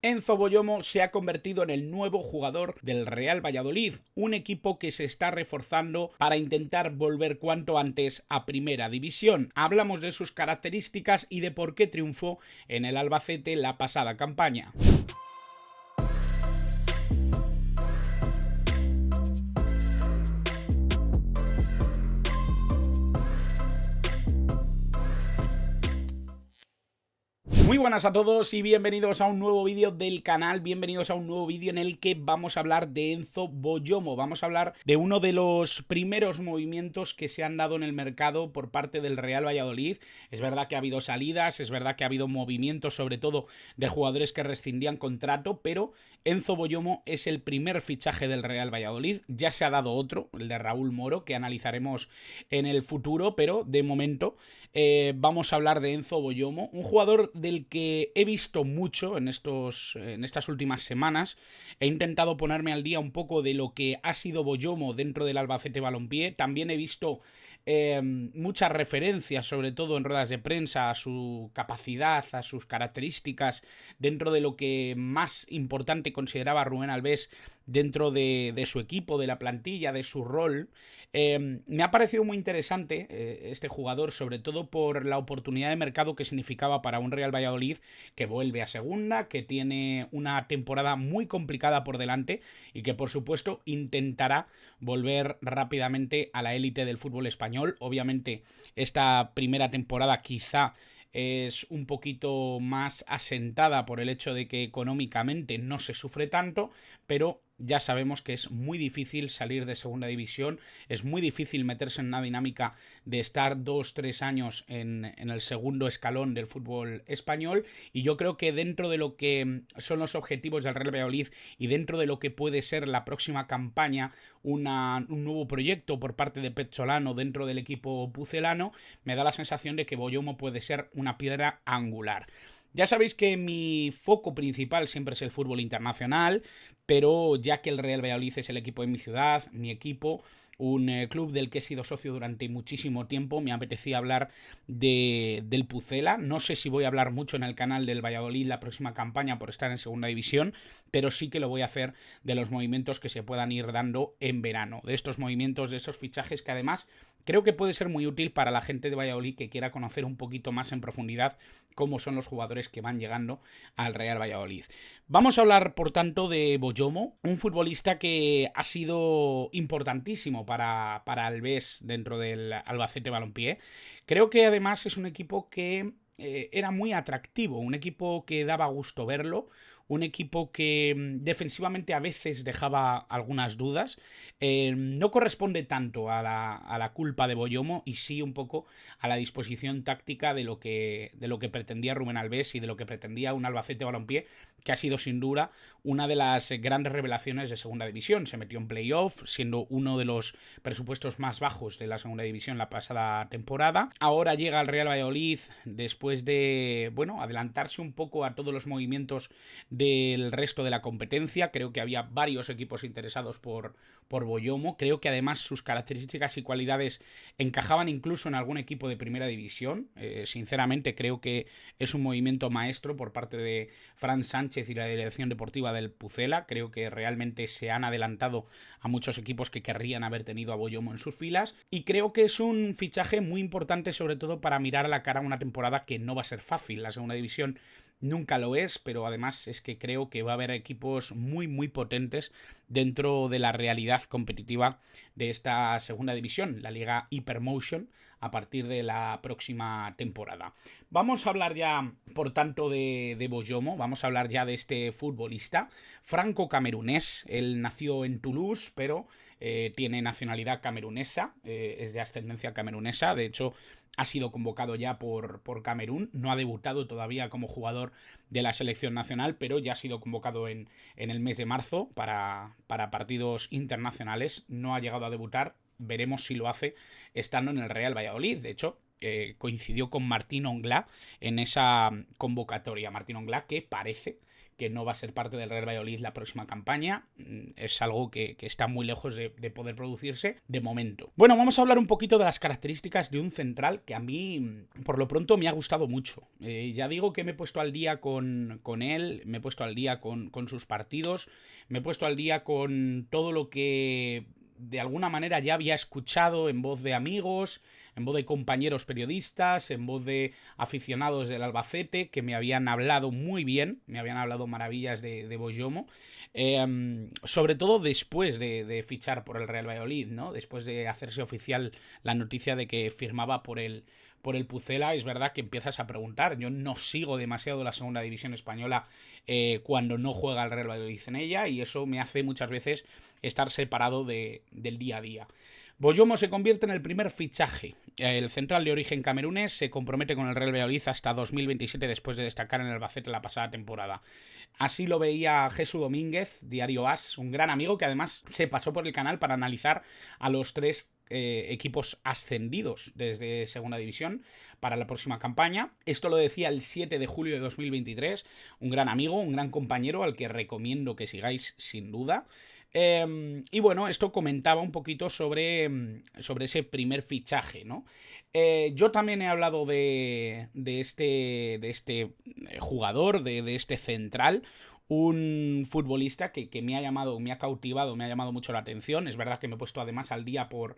Enzo Boyomo se ha convertido en el nuevo jugador del Real Valladolid, un equipo que se está reforzando para intentar volver cuanto antes a Primera División. Hablamos de sus características y de por qué triunfó en el Albacete la pasada campaña. Muy buenas a todos y bienvenidos a un nuevo vídeo del canal, bienvenidos a un nuevo vídeo en el que vamos a hablar de Enzo Boyomo. Vamos a hablar de uno de los primeros movimientos que se han dado en el mercado por parte del Real Valladolid. Es verdad que ha habido salidas, es verdad que ha habido movimientos sobre todo de jugadores que rescindían contrato, pero Enzo Boyomo es el primer fichaje del Real Valladolid. Ya se ha dado otro, el de Raúl Moro, que analizaremos en el futuro, pero de momento vamos a hablar de Enzo Boyomo, un jugador del que he visto mucho en estas últimas semanas. He intentado ponerme al día un poco de lo que ha sido Boyomo dentro del Albacete Balompié. También he visto muchas referencias, sobre todo en ruedas de prensa, a su capacidad, a sus características, dentro de lo que más importante consideraba Rubén Albés dentro de su equipo, de la plantilla, de su rol. Me ha parecido muy interesante este jugador, sobre todo por la oportunidad de mercado que significaba para un Real Valladolid que vuelve a segunda, que tiene una temporada muy complicada por delante y que por supuesto intentará volver rápidamente a la élite del fútbol español. Obviamente esta primera temporada quizá es un poquito más asentada por el hecho de que económicamente no se sufre tanto, pero ya sabemos que es muy difícil salir de segunda división, es muy difícil meterse en una dinámica de estar 2-3 años en el segundo escalón del fútbol español, y yo creo que dentro de lo que son los objetivos del Real Valladolid y dentro de lo que puede ser la próxima campaña, un nuevo proyecto por parte de Pezzolano dentro del equipo pucelano, me da la sensación de que Boyomo puede ser una piedra angular. Ya sabéis que mi foco principal siempre es el fútbol internacional, pero ya que el Real Valladolid es el equipo de mi ciudad, mi equipo, un club del que he sido socio durante muchísimo tiempo, me apetecía hablar del Pucela. No sé si voy a hablar mucho en el canal del Valladolid la próxima campaña por estar en segunda división, pero sí que lo voy a hacer de los movimientos que se puedan ir dando en verano, de estos movimientos, de esos fichajes que además creo que puede ser muy útil para la gente de Valladolid que quiera conocer un poquito más en profundidad cómo son los jugadores que van llegando al Real Valladolid. Vamos a hablar, por tanto, de Boyomo, un futbolista que ha sido importantísimo para Albés dentro del Albacete Balompié. Creo que además es un equipo que era muy atractivo, un equipo que daba gusto verlo, un equipo que defensivamente a veces dejaba algunas dudas. No corresponde tanto a la culpa de Boyomo y sí un poco a la disposición táctica de lo que pretendía Rubén Albés y de lo que pretendía un Albacete Balompié, que ha sido sin duda una de las grandes revelaciones de segunda división. Se metió en playoff, siendo uno de los presupuestos más bajos de la segunda división la pasada temporada. Ahora llega al Real Valladolid después de, bueno, adelantarse un poco a todos los movimientos del resto de la competencia. Creo que había varios equipos interesados por Boyomo. Creo que además sus características y cualidades encajaban incluso en algún equipo de primera división. Sinceramente creo que es un movimiento maestro por parte de Fran Sánchez y la dirección deportiva del Pucela. Creo que realmente se han adelantado a muchos equipos que querrían haber tenido a Boyomo en sus filas, y creo que es un fichaje muy importante, sobre todo para mirar a la cara una temporada que no va a ser fácil. La segunda división nunca lo es, pero además es que creo que va a haber equipos muy muy potentes dentro de la realidad competitiva de esta segunda división, la Liga Hypermotion, a partir de la próxima temporada. Vamos a hablar ya, por tanto, de Boyomo. Vamos a hablar ya de este futbolista franco-camerunés. Él nació en Toulouse, pero tiene nacionalidad camerunesa, es de ascendencia camerunesa. De hecho, ha sido convocado ya por Camerún. No ha debutado todavía como jugador de la selección nacional, pero ya ha sido convocado en el mes de marzo para partidos internacionales. No ha llegado a debutar. Veremos si lo hace estando en el Real Valladolid. De hecho, coincidió con Martín Onglá en esa convocatoria. Martín Onglá, que parece que no va a ser parte del Real Valladolid la próxima campaña. Es algo que está muy lejos de poder producirse de momento. Bueno, vamos a hablar un poquito de las características de un central que a mí, por lo pronto, me ha gustado mucho. Ya digo que me he puesto al día con él, me he puesto al día con sus partidos, me he puesto al día con todo lo que de alguna manera ya había escuchado en voz de amigos, en voz de compañeros periodistas, en voz de aficionados del Albacete, que me habían hablado muy bien, me habían hablado maravillas de Boyomo, sobre todo después de fichar por el Real Valladolid, ¿no? Después de hacerse oficial la noticia de que firmaba por el Pucela. Es verdad que empiezas a preguntar. Yo no sigo demasiado la segunda división española cuando no juega el Real Valladolid en ella, y eso me hace muchas veces estar separado del día a día. Boyomo se convierte en el primer fichaje. El central de origen camerunés se compromete con el Real Valladolid hasta 2027 después de destacar en el Albacete la pasada temporada. Así lo veía Jesús Domínguez, Diario As, un gran amigo que además se pasó por el canal para analizar a los tres equipos ascendidos desde segunda división para la próxima campaña. Esto lo decía el 7 de julio de 2023, un gran amigo, un gran compañero al que recomiendo que sigáis sin duda. Y bueno, esto comentaba un poquito sobre ese primer fichaje, ¿no? Yo también he hablado de este jugador, de este central, un futbolista que me ha llamado, me ha cautivado, me ha llamado mucho la atención. Es verdad que me he puesto además al día por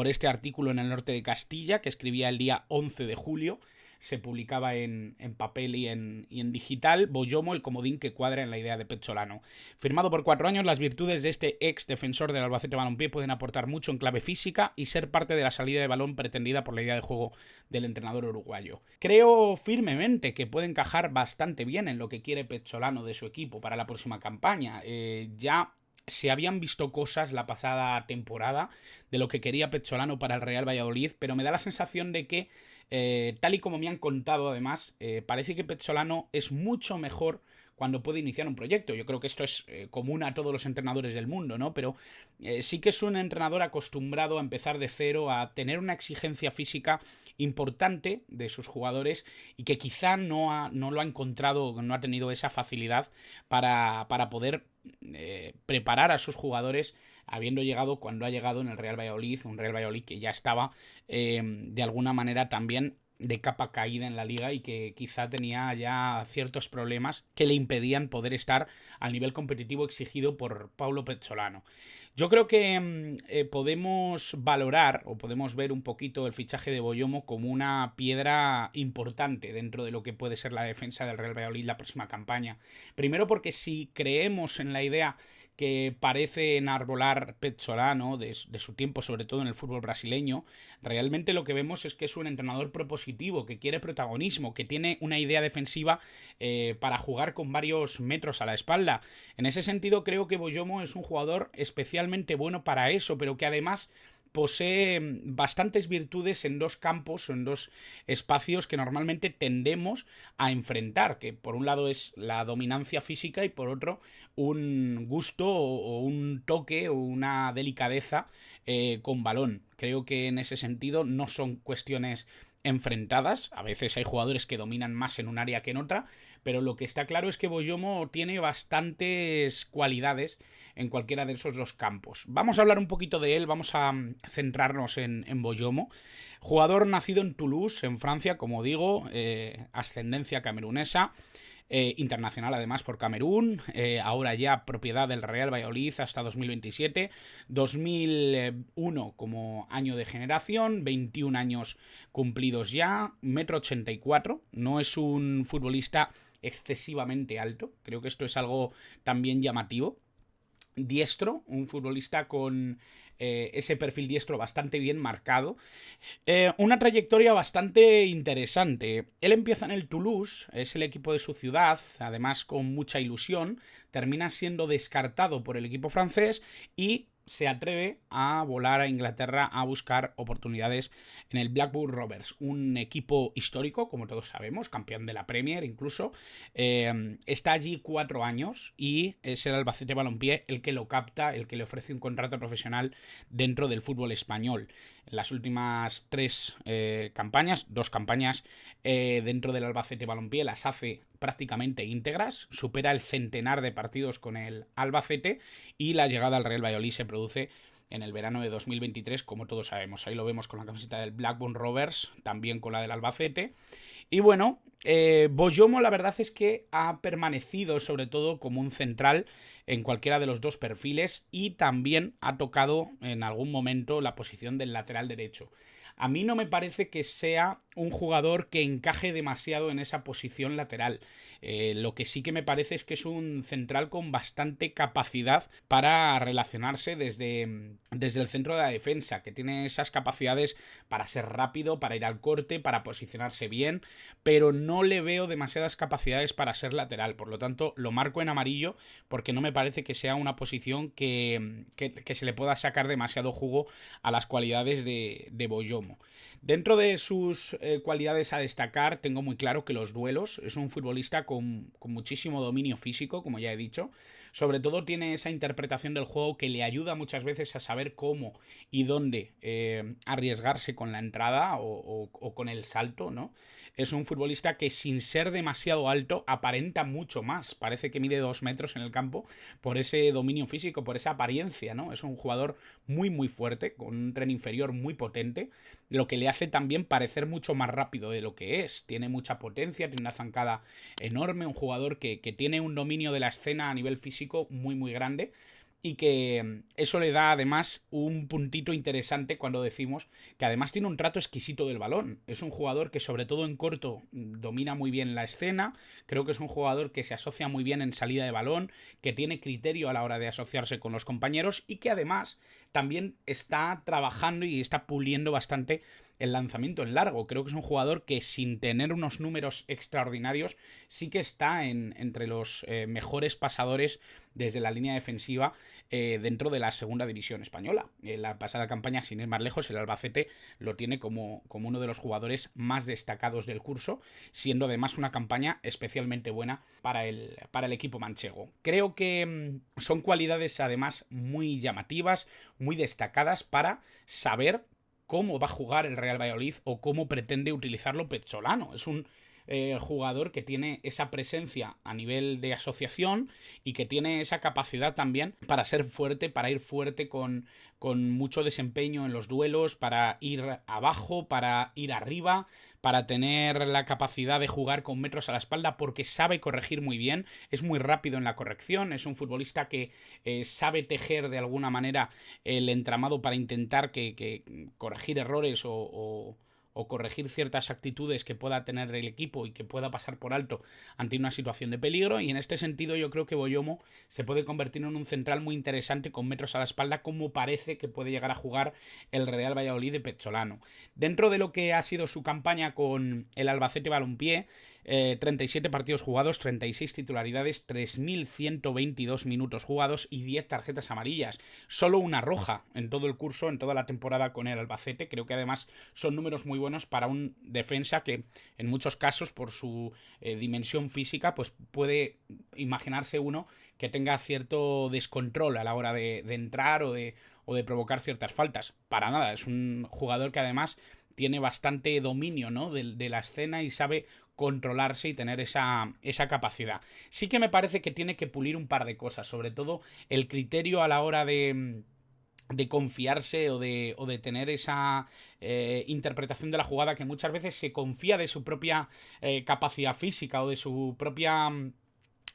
este artículo en El Norte de Castilla, que escribía el día 11 de julio. Se publicaba en papel y en digital. Boyomo, el comodín que cuadra en la idea de Pezzolano. Firmado por 4 años, las virtudes de este ex defensor del Albacete Balompié pueden aportar mucho en clave física y ser parte de la salida de balón pretendida por la idea de juego del entrenador uruguayo. Creo firmemente que puede encajar bastante bien en lo que quiere Pezzolano de su equipo para la próxima campaña. Ya se habían visto cosas la pasada temporada de lo que quería Pezzolano para el Real Valladolid, pero me da la sensación de que, tal y como me han contado además, parece que Pezzolano es mucho mejor cuando puede iniciar un proyecto. Yo creo que esto es común a todos los entrenadores del mundo, ¿no? Pero sí que es un entrenador acostumbrado a empezar de cero, a tener una exigencia física importante de sus jugadores y que quizá no lo ha encontrado, no ha tenido esa facilidad para poder preparar a sus jugadores habiendo llegado cuando ha llegado en el Real Valladolid, un Real Valladolid que ya estaba de alguna manera también de capa caída en la liga y que quizá tenía ya ciertos problemas que le impedían poder estar al nivel competitivo exigido por Paulo Pezzolano. Yo creo que podemos valorar o podemos ver un poquito el fichaje de Boyomo como una piedra importante dentro de lo que puede ser la defensa del Real Valladolid la próxima campaña. Primero porque si creemos en la idea que parece enarbolar Pezzolano de su tiempo, sobre todo en el fútbol brasileño, realmente lo que vemos es que es un entrenador propositivo, que quiere protagonismo, que tiene una idea defensiva para jugar con varios metros a la espalda. En ese sentido creo que Boyomo es un jugador especialmente bueno para eso, pero que además posee bastantes virtudes en dos campos o en dos espacios que normalmente tendemos a enfrentar, que por un lado es la dominancia física y por otro un gusto o un toque o una delicadeza con balón. Creo que en ese sentido no son cuestiones enfrentadas. A veces hay jugadores que dominan más en un área que en otra, pero lo que está claro es que Boyomo tiene bastantes cualidades en cualquiera de esos dos campos. Vamos a hablar un poquito de él, vamos a centrarnos en Boyomo. Jugador nacido en Toulouse, en Francia, como digo, ascendencia camerunesa. Internacional además por Camerún, ahora ya propiedad del Real Valladolid hasta 2027, 2001 como año de generación, 21 años cumplidos ya, 1,84 m, no es un futbolista excesivamente alto, creo que esto es algo también llamativo. Diestro, un futbolista con ese perfil diestro bastante bien marcado. Una trayectoria bastante interesante. Él empieza en el Toulouse, es el equipo de su ciudad, además con mucha ilusión, termina siendo descartado por el equipo francés y se atreve a volar a Inglaterra a buscar oportunidades en el Blackburn Rovers, un equipo histórico, como todos sabemos, campeón de la Premier incluso. Está allí 4 años y es el Albacete Balompié el que lo capta, el que le ofrece un contrato profesional dentro del fútbol español. En las últimas 2 campañas dentro del Albacete Balompié las hace prácticamente íntegras, supera el centenar de partidos con el Albacete y la llegada al Real Valladolid se produce en el verano de 2023, como todos sabemos. Ahí lo vemos con la camiseta del Blackburn Rovers, también con la del Albacete. Y bueno, Boyomo la verdad es que ha permanecido sobre todo como un central en cualquiera de los dos perfiles y también ha tocado en algún momento la posición del lateral derecho. A mí no me parece que sea un jugador que encaje demasiado en esa posición lateral. Lo que sí que me parece es que es un central con bastante capacidad para relacionarse desde el centro de la defensa, que tiene esas capacidades para ser rápido, para ir al corte, para posicionarse bien, pero no le veo demasiadas capacidades para ser lateral. Por lo tanto, lo marco en amarillo porque no me parece que sea una posición que se le pueda sacar demasiado jugo a las cualidades de Boyomo. Dentro de sus cualidades a destacar, tengo muy claro que los duelos. Es un futbolista con muchísimo dominio físico, como ya he dicho. Sobre todo tiene esa interpretación del juego que le ayuda muchas veces a saber cómo y dónde arriesgarse con la entrada o con el salto, ¿no? Es un futbolista que sin ser demasiado alto aparenta mucho más. Parece que mide 2 metros en el campo por ese dominio físico, por esa apariencia, ¿no? Es un jugador muy muy fuerte, con un tren inferior muy potente, lo que le hace también parecer mucho más rápido de lo que es. Tiene mucha potencia, tiene una zancada enorme, un jugador que tiene un dominio de la escena a nivel físico muy muy grande y que eso le da además un puntito interesante cuando decimos que además tiene un trato exquisito del balón. Es un jugador que sobre todo en corto domina muy bien la escena, creo que es un jugador que se asocia muy bien en salida de balón, que tiene criterio a la hora de asociarse con los compañeros y que además también está trabajando y está puliendo bastante el lanzamiento en largo. Creo que es un jugador que sin tener unos números extraordinarios sí que está entre los mejores pasadores desde la línea defensiva dentro de la segunda división española. La pasada campaña, sin ir más lejos, el Albacete lo tiene como uno de los jugadores más destacados del curso, siendo además una campaña especialmente buena para el equipo manchego. Creo que son cualidades además muy llamativas, muy destacadas para saber cómo va a jugar el Real Valladolid o cómo pretende utilizarlo Pezzolano. Es un jugador que tiene esa presencia a nivel de asociación y que tiene esa capacidad también para ser fuerte, para ir fuerte con mucho desempeño en los duelos, para ir abajo, para ir arriba, para tener la capacidad de jugar con metros a la espalda porque sabe corregir muy bien, es muy rápido en la corrección, es un futbolista que sabe tejer de alguna manera el entramado para intentar que corregir errores o corregir ciertas actitudes que pueda tener el equipo y que pueda pasar por alto ante una situación de peligro, y en este sentido yo creo que Boyomo se puede convertir en un central muy interesante con metros a la espalda, como parece que puede llegar a jugar el Real Valladolid de Pezzolano. Dentro de lo que ha sido su campaña con el Albacete Balompié, 37 partidos jugados, 36 titularidades, 3.122 minutos jugados y 10 tarjetas amarillas. Solo una roja en todo el curso, en toda la temporada con el Albacete. Creo que además son números muy buenos para un defensa que en muchos casos por su dimensión física pues puede imaginarse uno que tenga cierto descontrol a la hora de entrar o de provocar ciertas faltas. Para nada, es un jugador que además tiene bastante dominio, ¿no?, de la escena y sabe controlarse y tener esa capacidad. Sí que me parece que tiene que pulir un par de cosas, sobre todo el criterio a la hora de confiarse o de tener esa interpretación de la jugada, que muchas veces se confía de su propia capacidad física o de su propia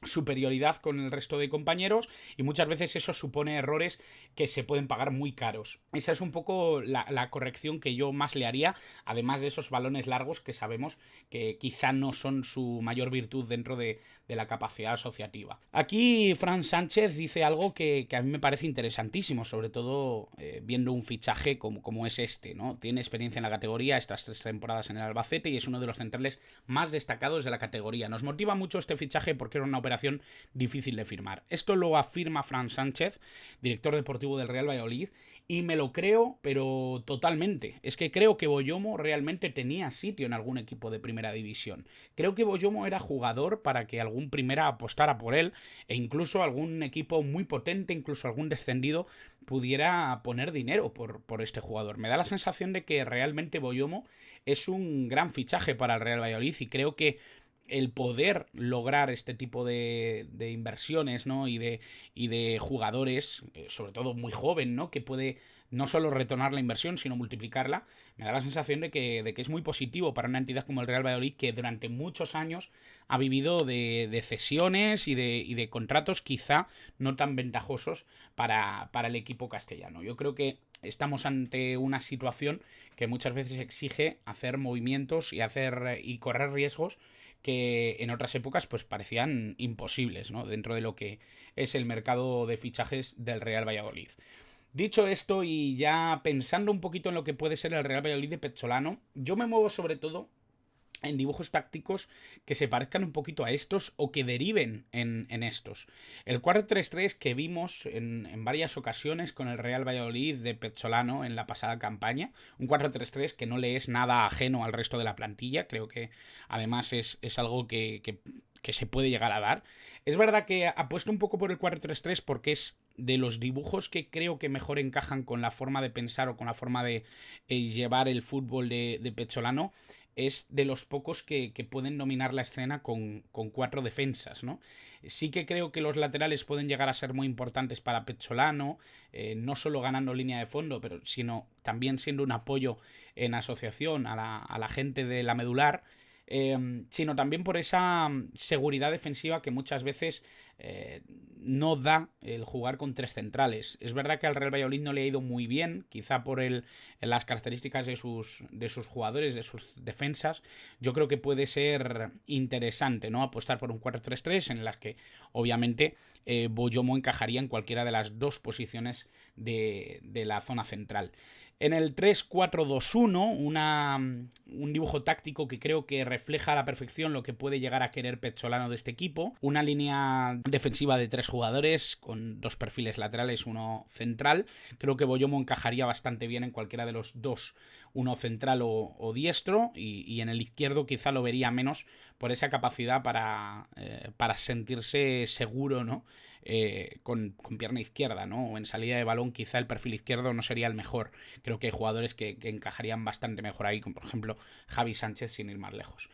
superioridad con el resto de compañeros, y muchas veces eso supone errores que se pueden pagar muy caros. Esa es un poco la corrección que yo más le haría, además de esos balones largos que sabemos que quizá no son su mayor virtud dentro de la capacidad asociativa. Aquí Fran Sánchez dice algo que a mí me parece interesantísimo, sobre todo viendo un fichaje como es este, ¿no? Tiene experiencia en la categoría, estas 3 temporadas en el Albacete, y es uno de los centrales más destacados de la categoría. Nos motiva mucho este fichaje porque era una operación difícil de firmar. Esto lo afirma Fran Sánchez, director deportivo del Real Valladolid, y me lo creo, pero totalmente. Es que creo que Boyomo realmente tenía sitio en algún equipo de primera división. Creo que Boyomo era jugador para que algún primera apostara por él, e incluso algún equipo muy potente, incluso algún descendido, pudiera poner dinero por este jugador. Me da la sensación de que realmente Boyomo es un gran fichaje para el Real Valladolid, y creo que el poder lograr este tipo de inversiones, ¿no? Y de jugadores, sobre todo muy joven, ¿no? Que puede no solo retornar la inversión, sino multiplicarla, me da la sensación de que es muy positivo para una entidad como el Real Valladolid, que durante muchos años ha vivido de cesiones y de contratos quizá no tan ventajosos para el equipo castellano. Yo creo que estamos ante una situación que muchas veces exige hacer movimientos y correr riesgos que en otras épocas pues parecían imposibles, ¿no? Dentro de lo que es el mercado de fichajes del Real Valladolid. Dicho esto, y ya pensando un poquito en lo que puede ser el Real Valladolid de Pezzolano, yo me muevo sobre todo en dibujos tácticos que se parezcan un poquito a estos o que deriven en estos. El 4-3-3 que vimos en varias ocasiones con el Real Valladolid de Pezzolano en la pasada campaña, un 4-3-3 que no le es nada ajeno al resto de la plantilla, creo que además es algo que se puede llegar a dar. Es verdad que apuesto un poco por el 4-3-3 porque es de los dibujos que creo que mejor encajan con la forma de pensar o con la forma de llevar el fútbol de Pezzolano. Es de los pocos que pueden dominar la escena con 4 defensas, ¿no? Sí que creo que los laterales pueden llegar a ser muy importantes para Pezzolano, no solo ganando línea de fondo, sino también siendo un apoyo en asociación a la gente de la medular, sino también por esa seguridad defensiva que muchas veces no da el jugar con 3 centrales. Es verdad que al Real Valladolid no le ha ido muy bien, quizá por las características de sus jugadores, de sus defensas. Yo creo que puede ser interesante, ¿no? Apostar por un 4-3-3 en las que obviamente Boyomo encajaría en cualquiera de las 2 posiciones de la zona central. En el 3-4-2-1, un dibujo táctico que creo que refleja a la perfección lo que puede llegar a querer Pezzolano de este equipo. Una línea defensiva de 3 jugadores con 2 perfiles laterales, uno central. Creo que Boyomo encajaría bastante bien en cualquiera de los 2, uno central o diestro, y en el izquierdo quizá lo vería menos por esa capacidad para sentirse seguro, ¿no? Con pierna izquierda, ¿no? O en salida de balón quizá el perfil izquierdo no sería el mejor. Creo que hay jugadores que encajarían bastante mejor ahí, como por ejemplo Javi Sánchez, sin ir más lejos.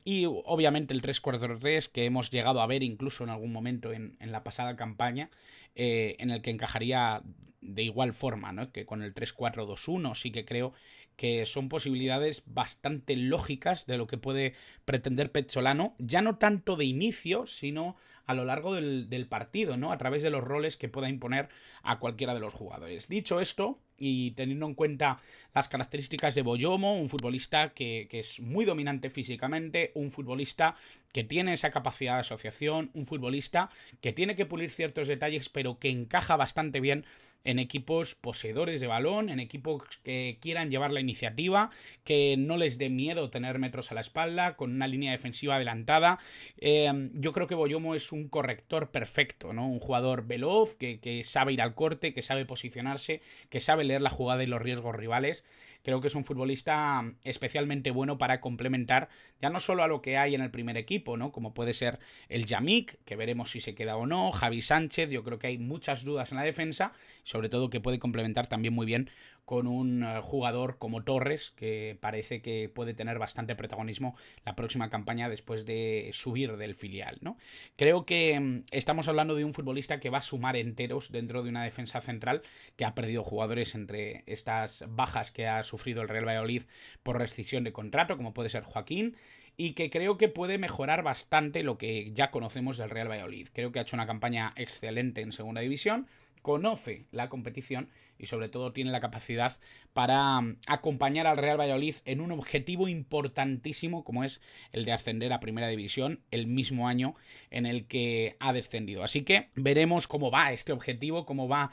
Y obviamente el 3-4-3 que hemos llegado a ver incluso en algún momento en la pasada campaña, en el que encajaría de igual forma, ¿no? Que con el 3-4-2-1. Sí que creo que son posibilidades bastante lógicas de lo que puede pretender Pezzolano, ya no tanto de inicio, sino a lo largo del partido, ¿no? A través de los roles que pueda imponer a cualquiera de los jugadores. Dicho esto, y teniendo en cuenta las características de Boyomo, un futbolista que es muy dominante físicamente, un futbolista que tiene esa capacidad de asociación, un futbolista que tiene que pulir ciertos detalles, pero que encaja bastante bien en equipos poseedores de balón, en equipos que quieran llevar la iniciativa, que no les dé miedo tener metros a la espalda, con una línea defensiva adelantada. Yo creo que Boyomo es un corrector perfecto, ¿no? Un jugador veloz, que sabe ir al corte, que sabe posicionarse, que sabe leer la jugada y los riesgos rivales. Creo que es un futbolista especialmente bueno para complementar ya no solo a lo que hay en el primer equipo, ¿no? Como puede ser el Yamik, que veremos si se queda o no, Javi Sánchez. Yo creo que hay muchas dudas en la defensa, sobre todo que puede complementar también muy bien con un jugador como Torres, que parece que puede tener bastante protagonismo la próxima campaña después de subir del filial, ¿no? Creo que estamos hablando de un futbolista que va a sumar enteros dentro de una defensa central que ha perdido jugadores entre estas bajas que ha sufrido el Real Valladolid por rescisión de contrato, como puede ser Joaquín, y que creo que puede mejorar bastante lo que ya conocemos del Real Valladolid. Creo que ha hecho una campaña excelente en segunda división, conoce la competición y sobre todo tiene la capacidad para acompañar al Real Valladolid en un objetivo importantísimo como es el de ascender a primera división el mismo año en el que ha descendido. Así que veremos cómo va este objetivo, cómo va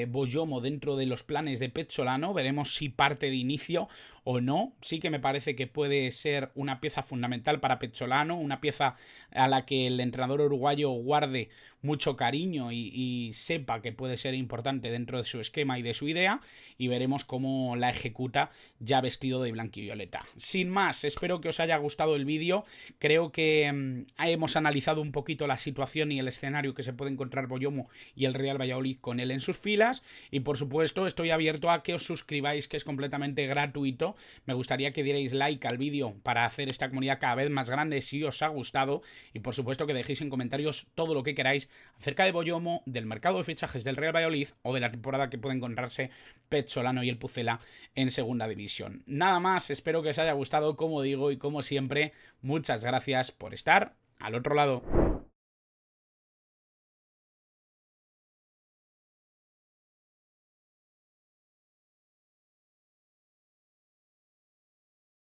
Boyomo dentro de los planes de Pezzolano, veremos si parte de inicio o no. Sí que me parece que puede ser una pieza fundamental para Pezzolano, una pieza a la que el entrenador uruguayo guarde mucho cariño y sepa que puede ser importante dentro de su esquema y de su idea, y veremos cómo la ejecuta ya vestido de blanquivioleta. Sin más, espero que os haya gustado el vídeo. Creo que hemos analizado un poquito la situación y el escenario que se puede encontrar Boyomo y el Real Valladolid con él en sus filas, y por supuesto estoy abierto a que os suscribáis, que es completamente gratuito, vídeo. Me gustaría que dierais like al vídeo para hacer esta comunidad cada vez más grande si os ha gustado. Y por supuesto que dejéis en comentarios todo lo que queráis acerca de Boyomo, del mercado de fichajes del Real Valladolid o de la temporada que puede encontrarse Petzolano y el Pucela en segunda división. Nada más, espero que os haya gustado, como digo, y como siempre, muchas gracias por estar al otro lado.